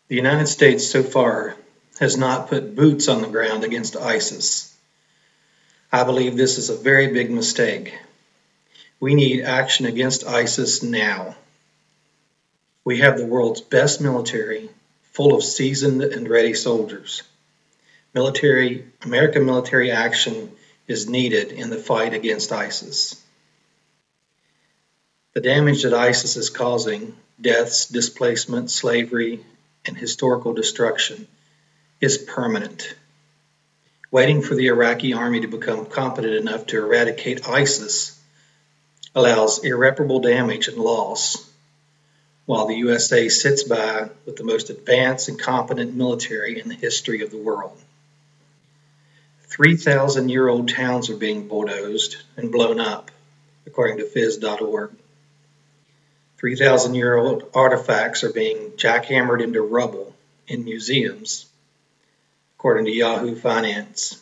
The United States so far has not put boots on the ground against ISIS. I believe this is a very big mistake. We need action against ISIS now. We have the world's best military, full of seasoned and ready soldiers. American military action is needed in the fight against ISIS. The damage that ISIS is causing, deaths, displacement, slavery, and historical destruction, is permanent. Waiting for the Iraqi army to become competent enough to eradicate ISIS allows irreparable damage and loss, while the USA sits by with the most advanced and competent military in the history of the world. 3,000-year-old towns are being bulldozed and blown up, according to phys.org. 3,000-year-old artifacts are being jackhammered into rubble in museums, according to Yahoo Finance.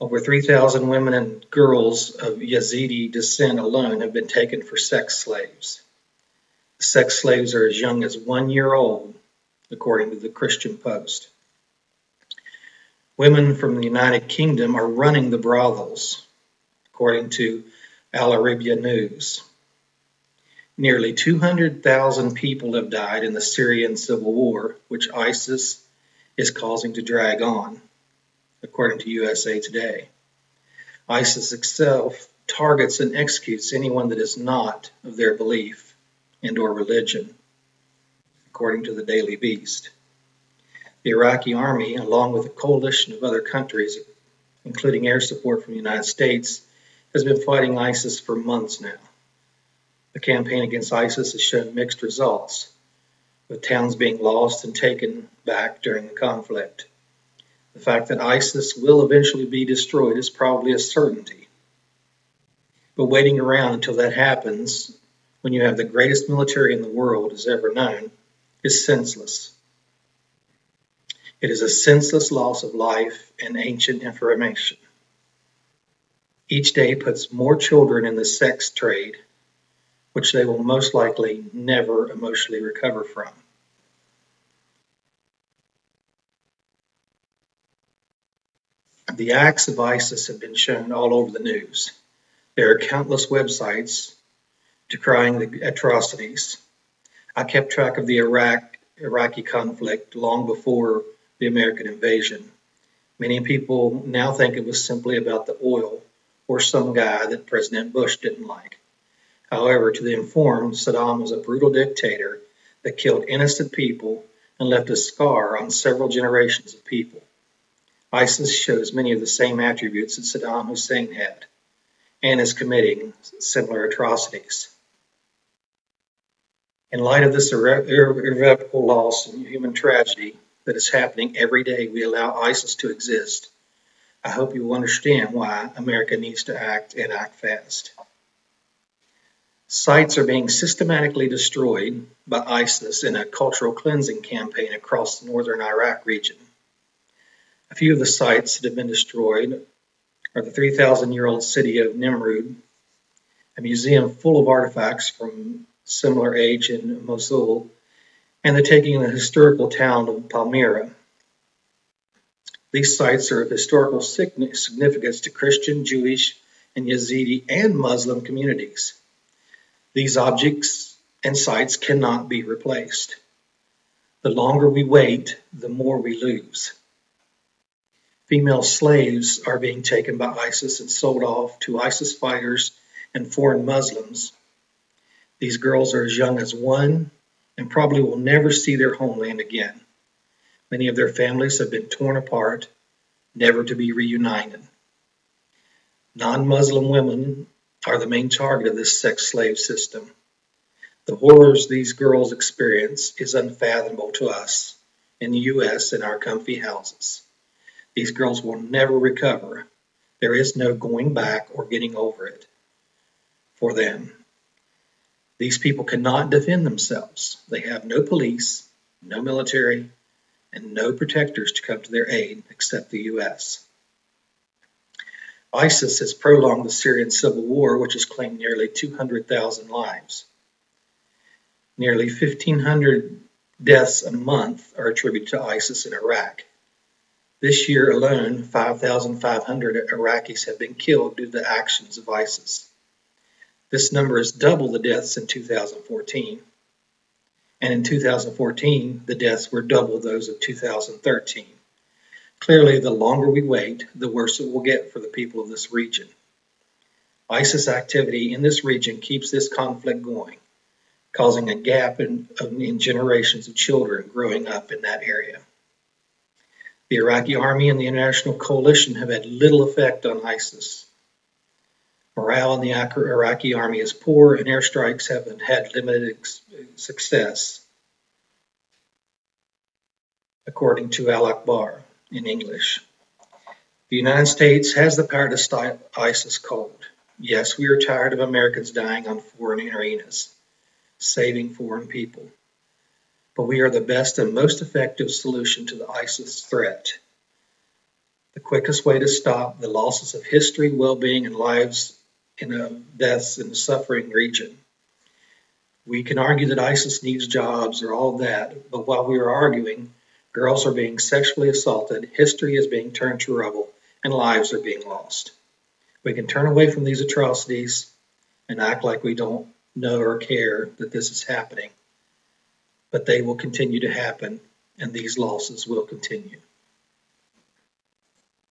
Over 3,000 women and girls of Yazidi descent alone have been taken for sex slaves. The sex slaves are as young as 1 year old, according to the Christian Post. Women from the United Kingdom are running the brothels, according to Al Arabiya News. Nearly 200,000 people have died in the Syrian civil war, which ISIS is causing to drag on, according to USA Today. ISIS itself targets and executes anyone that is not of their belief and or religion, according to the Daily Beast. The Iraqi army, along with a coalition of other countries, including air support from the United States, has been fighting ISIS for months now. The campaign against ISIS has shown mixed results, with towns being lost and taken back during the conflict. The fact that ISIS will eventually be destroyed is probably a certainty. But waiting around until that happens, when you have the greatest military in the world has ever known, is senseless. It is a senseless loss of life and ancient information. Each day puts more children in the sex trade, which they will most likely never emotionally recover from. The acts of ISIS have been shown all over the news. There are countless websites decrying the atrocities. I kept track of the Iraqi conflict long before the American invasion. Many people now think it was simply about the oil or some guy that President Bush didn't like. However, to the informed, Saddam was a brutal dictator that killed innocent people and left a scar on several generations of people. ISIS shows many of the same attributes that Saddam Hussein had and is committing similar atrocities. In light of this irreparable loss and human tragedy that is happening every day we allow ISIS to exist, I hope you will understand why America needs to act and act fast. Sites are being systematically destroyed by ISIS in a cultural cleansing campaign across the northern Iraq region. A few of the sites that have been destroyed are the 3,000-year-old city of Nimrud, a museum full of artifacts from similar age in Mosul, and the taking of the historical town of Palmyra. These sites are of historical significance to Christian, Jewish, and Yazidi and Muslim communities. These objects and sites cannot be replaced. The longer we wait, the more we lose. Female slaves are being taken by ISIS and sold off to ISIS fighters and foreign Muslims. These girls are as young as 1 and probably will never see their homeland again. Many of their families have been torn apart, never to be reunited. Non-Muslim women are the main target of this sex slave system. The horrors these girls experience is unfathomable to us in the U.S. in our comfy houses. These girls will never recover. There is no going back or getting over it for them. These people cannot defend themselves. They have no police, no military, and no protectors to come to their aid except the U.S. ISIS has prolonged the Syrian civil war, which has claimed nearly 200,000 lives. Nearly 1,500 deaths a month are attributed to ISIS in Iraq. This year alone, 5,500 Iraqis have been killed due to the actions of ISIS. This number is double the deaths in 2014. And in 2014, the deaths were double those of 2013. Clearly, the longer we wait, the worse it will get for the people of this region. ISIS activity in this region keeps this conflict going, causing a gap in generations of children growing up in that area. The Iraqi army and the international coalition have had little effect on ISIS. Morale in the Iraqi army is poor, and airstrikes have had limited success, according to Al-Akbar in English. The United States has the power to stop ISIS cold. Yes, we are tired of Americans dying on foreign arenas, saving foreign people. But we are the best and most effective solution to the ISIS threat. The quickest way to stop the losses of history, well-being, and lives deaths in the suffering region. We can argue that ISIS needs jobs or all that, but while we are arguing, girls are being sexually assaulted, history is being turned to rubble, and lives are being lost. We can turn away from these atrocities and act like we don't know or care that this is happening, but they will continue to happen, and these losses will continue.